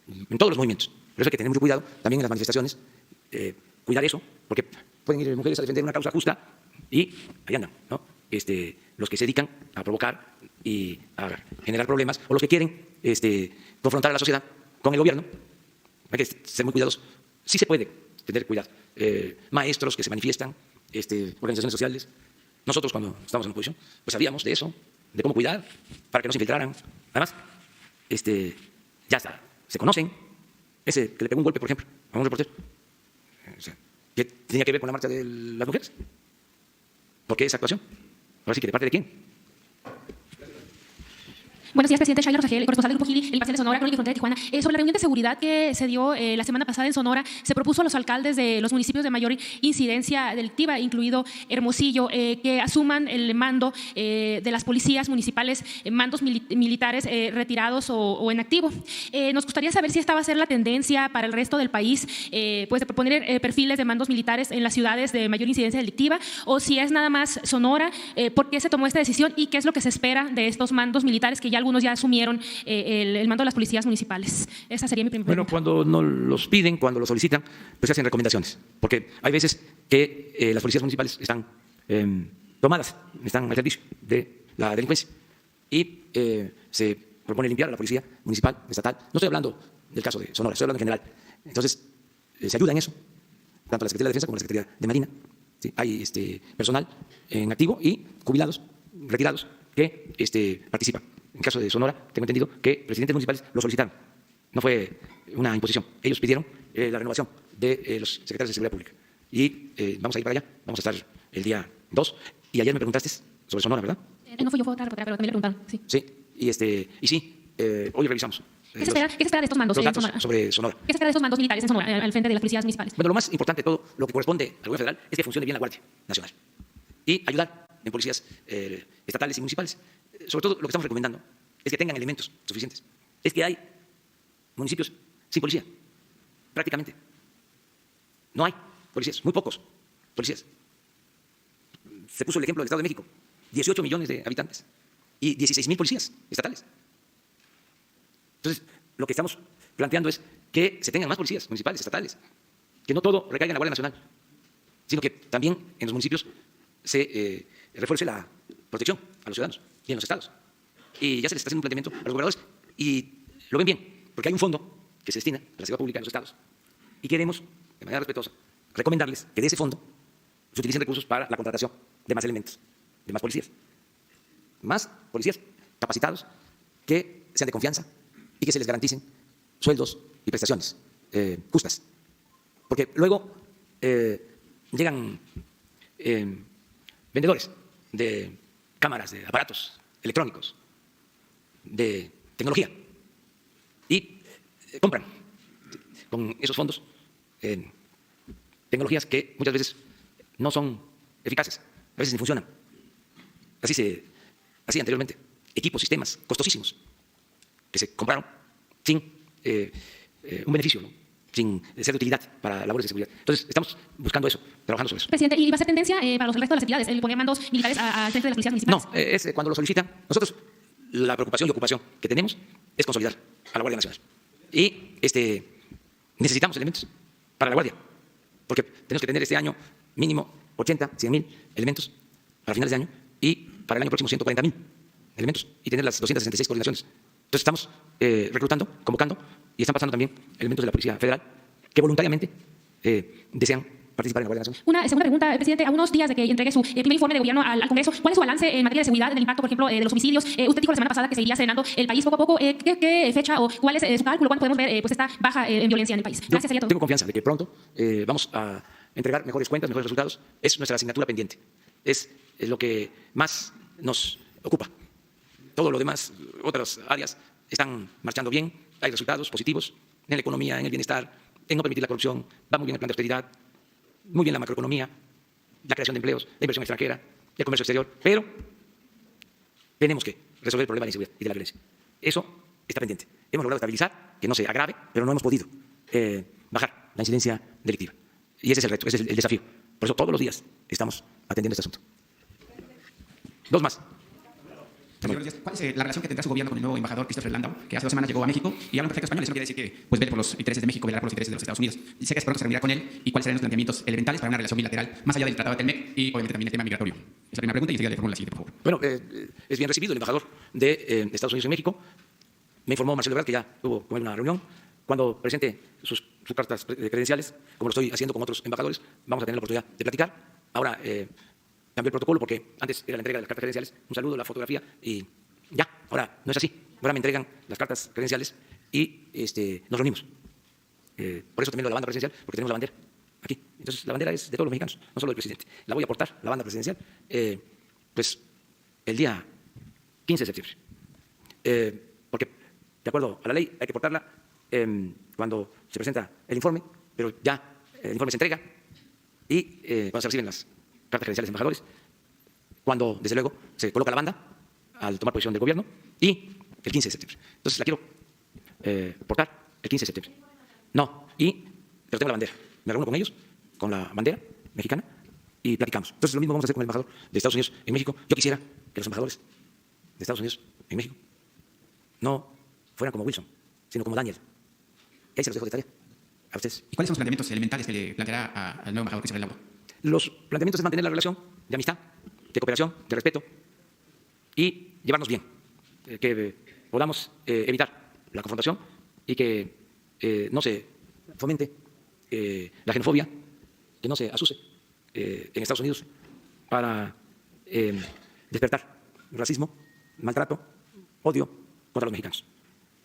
A: en todos los movimientos. Por eso hay que tener mucho cuidado también en las manifestaciones, cuidar eso, porque pueden ir mujeres a defender una causa justa y ahí andan, ¿no? Los que se dedican a provocar y a generar problemas, o los que quieren confrontar a la sociedad con el gobierno. Hay que ser muy cuidadosos. Sí se puede tener cuidado. Maestros que se manifiestan, organizaciones sociales. Nosotros, cuando estábamos en oposición, pues sabíamos de eso, de cómo cuidar para que no se infiltraran. Además, ya está, se conocen. Ese que le pegó un golpe, por ejemplo, a un reportero, ¿qué tenía que ver con la marcha de las mujeres? ¿Por qué esa actuación? Ahora sí que, ¿de parte de quién?
F: Buenos días, presidente. Shayla Rosagel, corresponsal del Grupo Gili, el Imparcial de Sonora, Crónica y Frontera de Tijuana. Sobre la reunión de seguridad que se dio la semana pasada en Sonora, se propuso a los alcaldes de los municipios de mayor incidencia delictiva, incluido Hermosillo, que asuman el mando de las policías municipales, mandos militares retirados o en activo. Nos gustaría saber si esta va a ser la tendencia para el resto del país, pues de proponer perfiles de mandos militares en las ciudades de mayor incidencia delictiva, o si es nada más Sonora, por qué se tomó esta decisión y qué es lo que se espera de estos mandos militares que ya algunos ya asumieron el mando de las policías municipales. Esa sería mi primera pregunta.
A: Bueno, cuando nos los piden, cuando los solicitan, pues se hacen recomendaciones, porque hay veces que las policías municipales están tomadas, están al servicio de la delincuencia y se propone limpiar a la policía municipal, estatal. No estoy hablando del caso de Sonora, estoy hablando en general. Entonces, se ayuda en eso, tanto la Secretaría de Defensa como la Secretaría de Marina. ¿Sí? Hay personal en activo y jubilados, retirados, que participan. En el caso de Sonora, tengo entendido que presidentes municipales lo solicitaron. No fue una imposición. Ellos pidieron la renovación de los secretarios de Seguridad Pública. Y vamos a ir para allá. Vamos a estar el día 2. Y ayer me preguntaste sobre Sonora, ¿verdad?
F: No fui yo, fue otra reportera, pero también le preguntaron. Sí.
A: Sí. Y sí, hoy revisamos.
F: ¿Qué se espera de estos mandos
A: los
F: en
A: datos
F: Sonora?
A: sobre Sonora.
F: ¿Qué se espera de estos mandos militares en Sonora, al frente de las policías municipales?
A: Bueno, lo más importante de todo, lo que corresponde al gobierno federal, es que funcione bien la Guardia Nacional. Y ayudar en policías estatales y municipales. Sobre todo, lo que estamos recomendando es que tengan elementos suficientes. Es que hay municipios sin policía, prácticamente. No hay policías, muy pocos policías. Se puso el ejemplo del Estado de México, 18 millones de habitantes. y 16,000 policías estatales. Entonces, lo que estamos planteando es que se tengan más policías municipales, estatales, que no todo recaiga en la Guardia Nacional, sino que también en los municipios se refuerce la protección a los ciudadanos y en los estados. Y ya se les está haciendo un planteamiento a los gobernadores y lo ven bien, porque hay un fondo que se destina a la seguridad pública en los estados. Y queremos, de manera respetuosa, recomendarles que de ese fondo se utilicen recursos para la contratación de más elementos, de más policías. Más policías capacitados que sean de confianza y que se les garanticen sueldos y prestaciones justas. Porque luego llegan vendedores de cámaras, de aparatos electrónicos, de tecnología y compran con esos fondos tecnologías que muchas veces no son eficaces, a veces ni funcionan. Así se hacía anteriormente. Equipos, sistemas costosísimos que se compraron sin un beneficio, ¿no? Sin ser de utilidad para labores de seguridad. Entonces, estamos buscando eso, trabajando sobre eso.
F: Presidente, ¿y va a ser tendencia para el resto de las actividades el poner mandos militares al frente de las policías municipales?
A: No, es cuando lo solicitan. Nosotros, la preocupación y ocupación que tenemos es consolidar a la Guardia Nacional. Y necesitamos elementos para la Guardia, porque tenemos que tener este año mínimo 80, 100,000 elementos para finales de año y para el año próximo 140,000 elementos y tener las 266 coordinaciones. Entonces estamos reclutando, convocando y están pasando también elementos de la Policía Federal que voluntariamente desean participar en la Guardia Nacional.
F: Una segunda pregunta, presidente. A unos días de que entregue su primer informe de gobierno al Congreso, ¿cuál es su balance en materia de seguridad, del impacto, por ejemplo, de los homicidios? Usted dijo la semana pasada que seguiría serenando el país poco a poco. ¿Qué fecha o cuál es su cálculo? ¿Cuándo podemos ver esta baja en violencia en el país? Gracias, sería todo.
A: Tengo confianza de que pronto vamos a entregar mejores cuentas, mejores resultados. Es nuestra asignatura pendiente. Es lo que más nos ocupa. Todo lo demás, otras áreas, están marchando bien. Hay resultados positivos en la economía, en el bienestar, en no permitir la corrupción. Va muy bien el plan de austeridad, muy bien la macroeconomía, la creación de empleos, la inversión extranjera, el comercio exterior, pero tenemos que resolver el problema de la inseguridad y de la violencia. Eso está pendiente. Hemos logrado estabilizar, que no se agrave, pero no hemos podido bajar la incidencia delictiva. Y ese es el reto, ese es el desafío. Por eso todos los días estamos atendiendo este asunto. Dos más.
C: Señor Díaz, ¿cuál es la relación que tendrá su gobierno con el nuevo embajador Christopher Landau, que hace 2 semanas llegó a México y habla en perfecto español? Eso no quiere decir que pues, vele por los intereses de México, velará por los intereses de los Estados Unidos. Sé que es pronto se reunirá con él y cuáles serán los planteamientos elementales para una relación bilateral, más allá del Tratado de Telmec y obviamente también el tema migratorio. Esa es la primera pregunta y enseguida le formulo la siguiente, por favor.
A: Bueno, es bien recibido el embajador de Estados Unidos en México. Me informó Marcelo Ebrard que ya tuvo con él una reunión. Cuando presente sus cartas credenciales, como lo estoy haciendo con otros embajadores, vamos a tener la oportunidad de platicar. Ahora cambié el protocolo porque antes era la entrega de las cartas credenciales, un saludo, la fotografía y ya, ahora no es así. Ahora me entregan las cartas credenciales y nos reunimos. Por eso también lo de la banda presidencial, porque tenemos la bandera aquí. Entonces, la bandera es de todos los mexicanos, no solo del presidente. La voy a portar, la banda presidencial, pues el día 15 de septiembre. Porque, de acuerdo a la ley, hay que portarla cuando se presenta el informe, pero ya el informe se entrega y cuando se reciben las cartas credenciales de embajadores, cuando, desde luego, se coloca la banda al tomar posición del gobierno y el 15 de septiembre. Entonces la quiero portar el 15 de septiembre. No, pero tengo la bandera. Me reúno con ellos, con la bandera mexicana y platicamos. Entonces lo mismo vamos a hacer con el embajador de Estados Unidos en México. Yo quisiera que los embajadores de Estados Unidos en México no fueran como Wilson, sino como Daniel. Y ahí se los dejo de tarea a ustedes.
C: ¿Y cuáles son los planteamientos elementales que le planteará al nuevo embajador Christopher Landau?
A: Los planteamientos es mantener la relación de amistad, de cooperación, de respeto y llevarnos bien, que podamos evitar la confrontación y que no se fomente la xenofobia, que no se asuse en Estados Unidos para despertar racismo, maltrato, odio contra los mexicanos.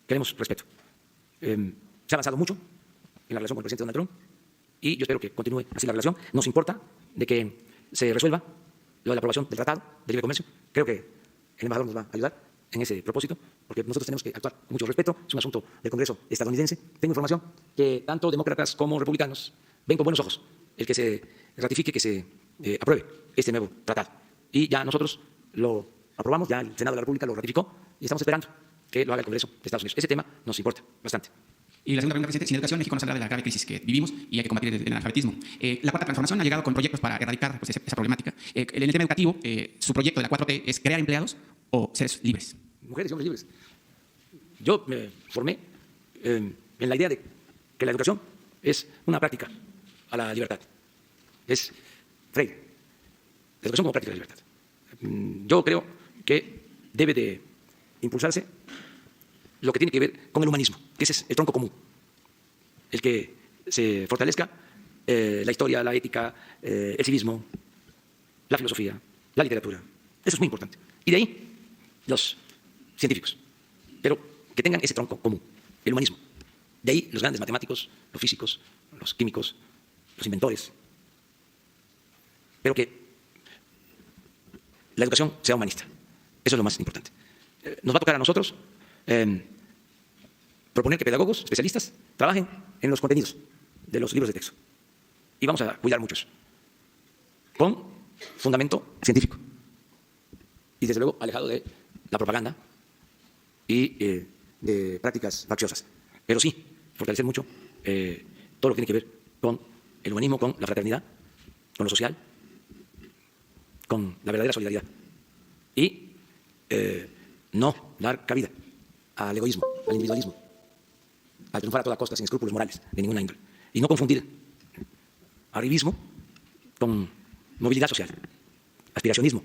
A: Queremos respeto. Se ha avanzado mucho en la relación con el presidente Donald Trump y yo espero que continúe así la relación. Nos importa de que se resuelva lo de la aprobación del Tratado de Libre Comercio. Creo que el embajador nos va a ayudar en ese propósito, porque nosotros tenemos que actuar con mucho respeto. Es un asunto del Congreso estadounidense. Tengo información que tanto demócratas como republicanos ven con buenos ojos el que se ratifique, que se apruebe este nuevo tratado. Y ya nosotros lo aprobamos, ya el Senado de la República lo ratificó y estamos esperando que lo haga el Congreso de Estados Unidos. Ese tema nos importa bastante.
C: Y la segunda pregunta, presidente, sin educación México no saldrá de la grave crisis que vivimos y hay que combatir el analfabetismo. La Cuarta Transformación ha llegado con proyectos para erradicar pues, esa problemática. En el tema educativo, su proyecto de la 4T es crear empleados
G: o seres libres?
A: Mujeres y hombres libres. Yo me formé en la idea de que la educación es una práctica a la libertad. Es Freire. La educación como práctica de la libertad. Yo creo que debe de impulsarse lo que tiene que ver con el humanismo, que ese es el tronco común. El que se fortalezca la historia, la ética, el civismo, la filosofía, la literatura. Eso es muy importante. Y de ahí los científicos, pero que tengan ese tronco común, el humanismo. De ahí los grandes matemáticos, los físicos, los químicos, los inventores. Pero que la educación sea humanista. Eso es lo más importante. Nos va a tocar a nosotros proponer que pedagogos, especialistas, trabajen en los contenidos de los libros de texto. Y vamos a cuidar muchos, con fundamento científico. Y desde luego alejado de la propaganda y de prácticas facciosas. Pero sí, fortalecer mucho todo lo que tiene que ver con el humanismo, con la fraternidad, con lo social, con la verdadera solidaridad. Y no dar cabida al egoísmo, al individualismo, al triunfar a toda costa sin escrúpulos morales de ninguna índole. Y no confundir arribismo con movilidad social, aspiracionismo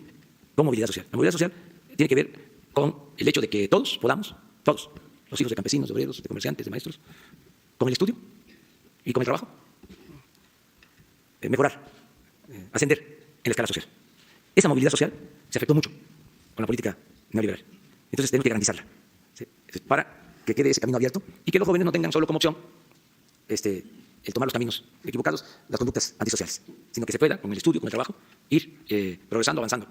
A: con movilidad social. La movilidad social tiene que ver con el hecho de que todos podamos, todos, los hijos de campesinos, de obreros, de comerciantes, de maestros, con el estudio y con el trabajo, mejorar, ascender en la escala social. Esa movilidad social se afectó mucho con la política neoliberal. Entonces tenemos que garantizarla, ¿sí?, para que quede ese camino abierto y que los jóvenes no tengan solo como opción el tomar los caminos equivocados, las conductas antisociales, sino que se pueda, con el estudio, con el trabajo, ir progresando, avanzando.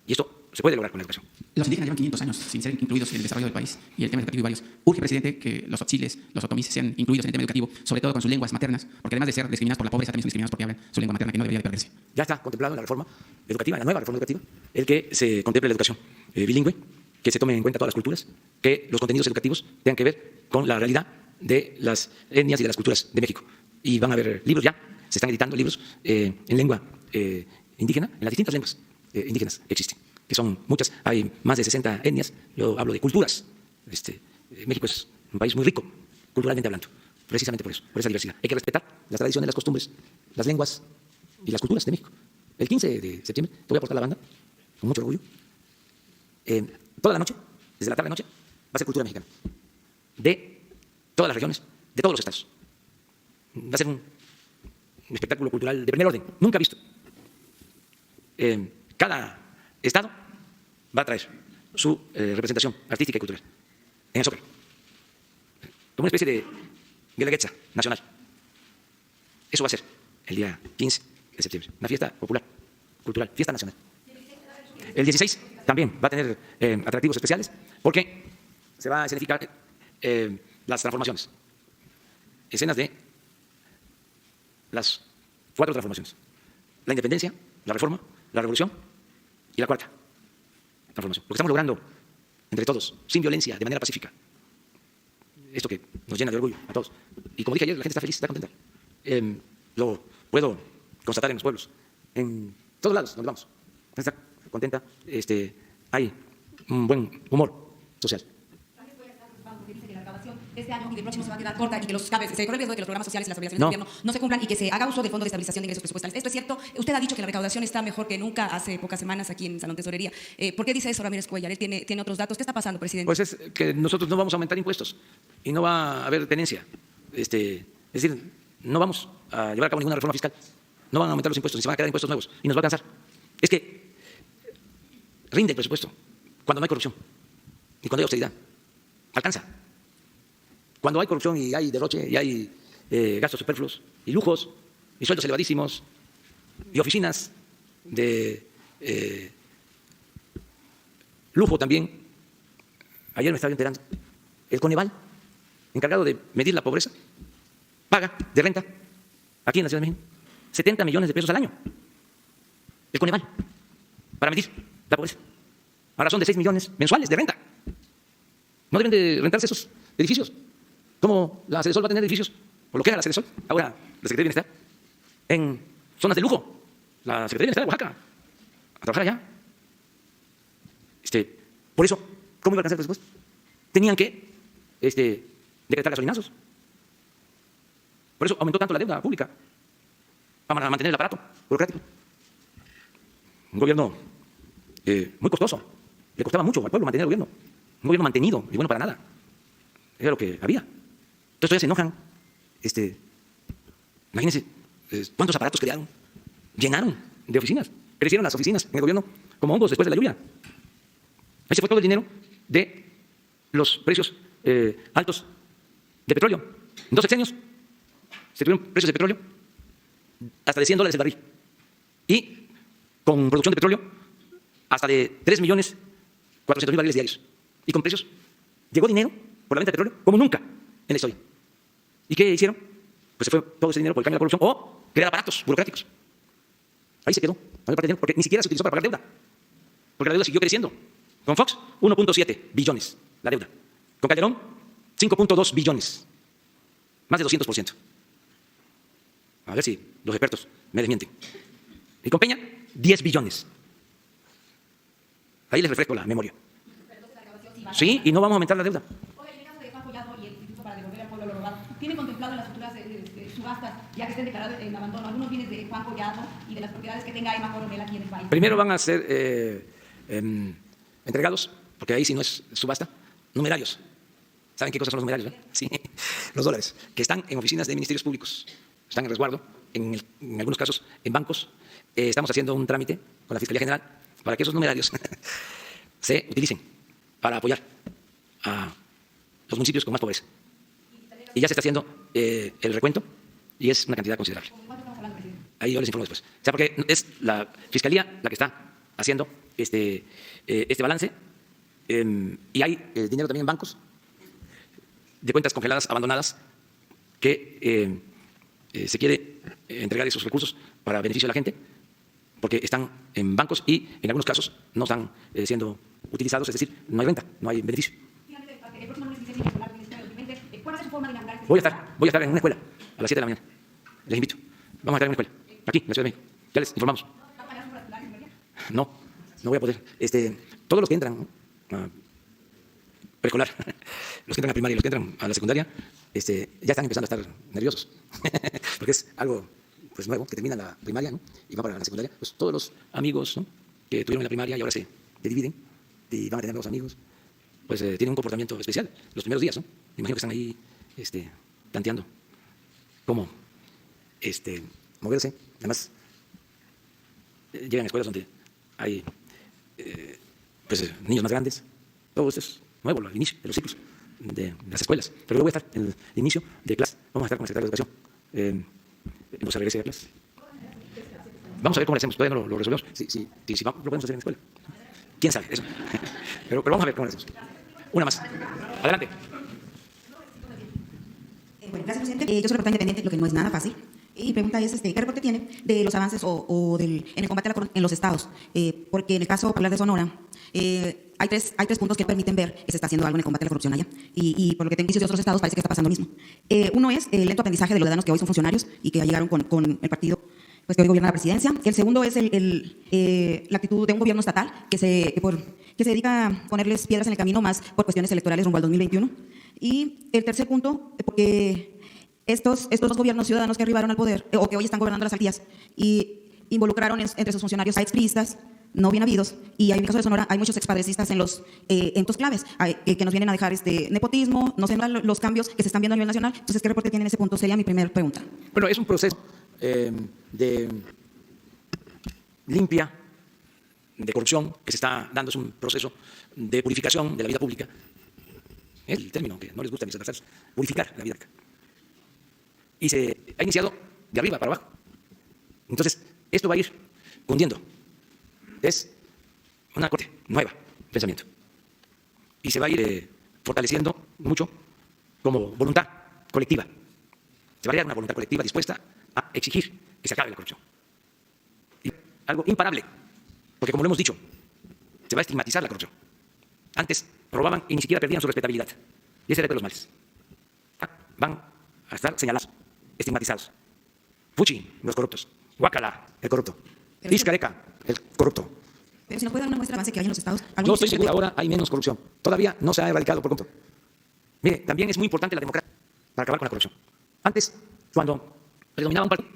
A: Y esto se puede lograr con la educación.
G: Los indígenas llevan 500 años sin ser incluidos en el desarrollo del país y el tema educativo y varios. Urge, presidente, que los otziles, los otomis sean incluidos en el tema educativo, sobre todo con sus lenguas maternas, porque además de ser discriminados por la pobreza, también son discriminados porque hablan su lengua materna, que no debería de perderse.
A: Ya está contemplado en la reforma educativa, en la nueva reforma educativa, el que se contemple la educación bilingüe, que se tomen en cuenta todas las culturas, que los contenidos educativos tengan que ver con la realidad de las etnias y de las culturas de México. Y van a haber libros ya, se están editando libros en lengua indígena, en las distintas lenguas indígenas que existen, que son muchas, hay más de 60 etnias. Yo hablo de culturas. México es un país muy rico, culturalmente hablando, precisamente por eso, por esa diversidad. Hay que respetar las tradiciones, las costumbres, las lenguas y las culturas de México. El 15 de septiembre te voy a aportar la banda, con mucho orgullo. Toda la noche, desde la tarde a la noche, va a ser cultura mexicana, de todas las regiones, de todos los estados. Va a ser un espectáculo cultural de primer orden, nunca visto. Cada estado va a traer su representación artística y cultural en el Zócalo, como una especie de guelaguetza nacional. Eso va a ser el día 15 de septiembre, una fiesta popular, cultural, fiesta nacional. El 16 también va a tener atractivos especiales porque se va a escenificar las transformaciones, escenas de las 4 transformaciones: la independencia, la reforma, la revolución y la cuarta transformación. Lo que estamos logrando entre todos, sin violencia, de manera pacífica. Esto que nos llena de orgullo a todos. Y como dije ayer, la gente está feliz, está contenta. Lo puedo constatar en los pueblos, en todos lados donde vamos. La gente está contenta, hay un buen humor social.
H: Este año y el próximo se va a quedar corta y que se corre el riesgo de que los programas sociales y las obligaciones del gobierno no se cumplan y que se haga uso del Fondo de Estabilización de Ingresos Presupuestales. ¿Esto es cierto? Usted ha dicho que la recaudación está mejor que nunca hace pocas semanas aquí en Salón Tesorería. ¿Por qué dice eso Ramírez Cuellar? Él tiene otros datos. ¿Qué está pasando, presidente?
A: Pues es que nosotros no vamos a aumentar impuestos y no va a haber tenencia. Es decir, no vamos a llevar a cabo ninguna reforma fiscal. No van a aumentar los impuestos, ni se van a crear impuestos nuevos y nos va a alcanzar. Es que rinde el presupuesto cuando no hay corrupción y cuando hay austeridad. Alcanza. Cuando hay corrupción y hay derroche y hay gastos superfluos y lujos y sueldos elevadísimos y oficinas de lujo también. Ayer me estaba enterando, el Coneval, encargado de medir la pobreza, paga de renta aquí en la Ciudad de México 70 millones de pesos al año. El Coneval, para medir la pobreza, a razón de 6 millones mensuales de renta. ¿No deben de rentarse esos edificios? ¿Cómo la Sedesol va a tener edificios? ¿Por lo que era la Sedesol? Ahora, la Secretaría de Bienestar. En zonas de lujo. La Secretaría de Bienestar de Oaxaca. A trabajar allá. Por eso, ¿cómo iba a alcanzar el presupuesto? Tenían que decretar gasolinazos. Por eso aumentó tanto la deuda pública, para mantener el aparato burocrático. Un gobierno muy costoso. Le costaba mucho al pueblo mantener el gobierno. Un gobierno mantenido y bueno para nada. Era lo que había. Entonces todavía se enojan. Imagínense cuántos aparatos crearon. Llenaron de oficinas. Crecieron las oficinas en el gobierno como hongos después de la lluvia. Ahí se fue todo el dinero de los precios altos de petróleo. En 2 sexenios se tuvieron precios de petróleo hasta de $100 el barril. Y con producción de petróleo hasta de 3.400.000 barriles diarios. Y con precios, llegó dinero por la venta de petróleo como nunca en la historia. ¿Y qué hicieron? Pues se fue todo ese dinero por el cambio de la corrupción o crear aparatos burocráticos. Ahí se quedó, porque ni siquiera se utilizó para pagar deuda. Porque la deuda siguió creciendo. Con Fox, 1.7 billones la deuda. Con Calderón, 5.2 billones. Más de 200%. A ver si los expertos me desmienten. Y con Peña, 10 billones. Ahí les refresco la memoria. Sí, y no vamos a aumentar la deuda.
H: Oye, en el caso de Juan Collado y el Instituto para devolver al pueblo lo robado, ¿tiene contemplado en las futuras subastas, ya que estén declarados en abandono, algunos bienes de Juan Collado y de las propiedades que tenga Emma Coronel aquí en el país?
A: Primero van a ser entregados, porque ahí sí no es subasta, numerarios. ¿Saben qué cosas son los numerarios? Sí, los dólares, que están en oficinas de ministerios públicos, están en resguardo, en algunos casos en bancos. Estamos haciendo un trámite con la Fiscalía General para que esos numerarios se utilicen para apoyar a los municipios con más pobreza. Y ya se está haciendo el recuento y es una cantidad considerable. Ahí yo les informo después. O sea, porque es la Fiscalía la que está haciendo este balance y hay dinero también en bancos de cuentas congeladas, abandonadas, que se quiere entregar esos recursos para beneficio de la gente, porque están en bancos y en algunos casos no están siendo utilizados, es decir, no hay renta, no hay beneficio. Voy a estar en una escuela a las 7 de la mañana. Les invito. Vamos a estar en una escuela, aquí, en la Ciudad de México. Ya les informamos. No voy a poder. Todos los que entran a preescolar, los que entran a primaria y los que entran a la secundaria, ya están empezando a estar nerviosos. Porque es algo pues nuevo, que termina la primaria, ¿no? Y va para la secundaria. Pues todos los amigos, ¿no?, que tuvieron en la primaria y ahora se dividen y van a tener nuevos amigos, pues tienen un comportamiento especial los primeros días, ¿no? Me imagino que están ahí planteando cómo moverse. Además, llegan a escuelas donde hay niños más grandes. Todo esto es nuevo, el inicio de los ciclos de las escuelas. Pero yo voy a estar en el inicio de clase. Vamos a estar con el secretario de Educación. No se regrese a clase. Vamos a ver cómo lo hacemos. Todavía no lo resolvemos. Si lo podemos hacer en la escuela. ¿Quién sabe? Eso. Pero vamos a ver cómo lo hacemos. Una más. Adelante.
H: Bueno, gracias, presidente. Yo soy reportera independiente, lo que no es nada fácil. Y mi pregunta es, ¿qué reporte tiene de los avances en el combate a la corrupción en los estados? Porque en el caso particular de Sonora, hay tres puntos que permiten ver que se está haciendo algo en el combate a la corrupción allá. Y por lo que tengo indicios de otros estados, parece que está pasando lo mismo. Uno es el lento aprendizaje de los ciudadanos que hoy son funcionarios y que llegaron con el partido pues, que hoy gobierna la presidencia. El segundo es la actitud de un gobierno estatal que se dedica a ponerles piedras en el camino más por cuestiones electorales rumbo al 2021. Y el tercer punto, porque estos dos gobiernos ciudadanos que arribaron al poder, o que hoy están gobernando las alcaldías, y involucraron entre sus funcionarios a expriistas no bien habidos, y en el caso de Sonora hay muchos expadrecistas en entos claves que nos vienen a dejar nepotismo, no sembran los cambios que se están viendo a nivel nacional. Entonces, ¿qué reporte tiene en ese punto? Sería mi primera pregunta.
A: Bueno, es un proceso de limpia de corrupción que se está dando, es un proceso de purificación de la vida pública. El término que no les gusta a mis adversarios, purificar la vida pública. Y se ha iniciado de arriba para abajo. Entonces, esto va a ir cundiendo. Es una corte nueva, pensamiento. Y se va a ir fortaleciendo mucho como voluntad colectiva. Se va a crear una voluntad colectiva dispuesta a exigir que se acabe la corrupción. Y algo imparable, porque como lo hemos dicho, se va a estigmatizar la corrupción. Antes robaban y ni siquiera perdían su respetabilidad. Y ese era de los males. Van a estar señalados, estigmatizados. Fuchi, los corruptos. Guácala, el corrupto. Iscareca, el corrupto.
H: Pero si nos puede dar una muestra de avance que hay en los estados.
A: Yo estoy seguro, ahora hay menos corrupción. Todavía no se ha erradicado por completo. Mire, también es muy importante la democracia para acabar con la corrupción. Antes, cuando predominaba un partido,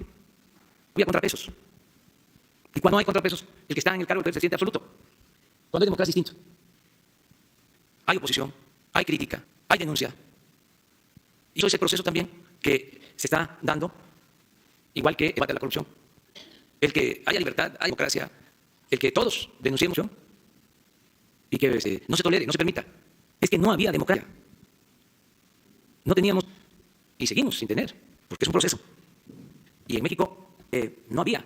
A: había contrapesos. Y cuando hay contrapesos, el que está en el cargo del presidente absoluto. Cuando hay democracia es distinto. Hay oposición, hay crítica, hay denuncia. Y eso es el proceso también que se está dando, igual que el debate de la corrupción. El que haya libertad, haya democracia, el que todos denunciemos y que no se tolere, no se permita. Es que no había democracia. No teníamos y seguimos sin tener, porque es un proceso. Y en México no había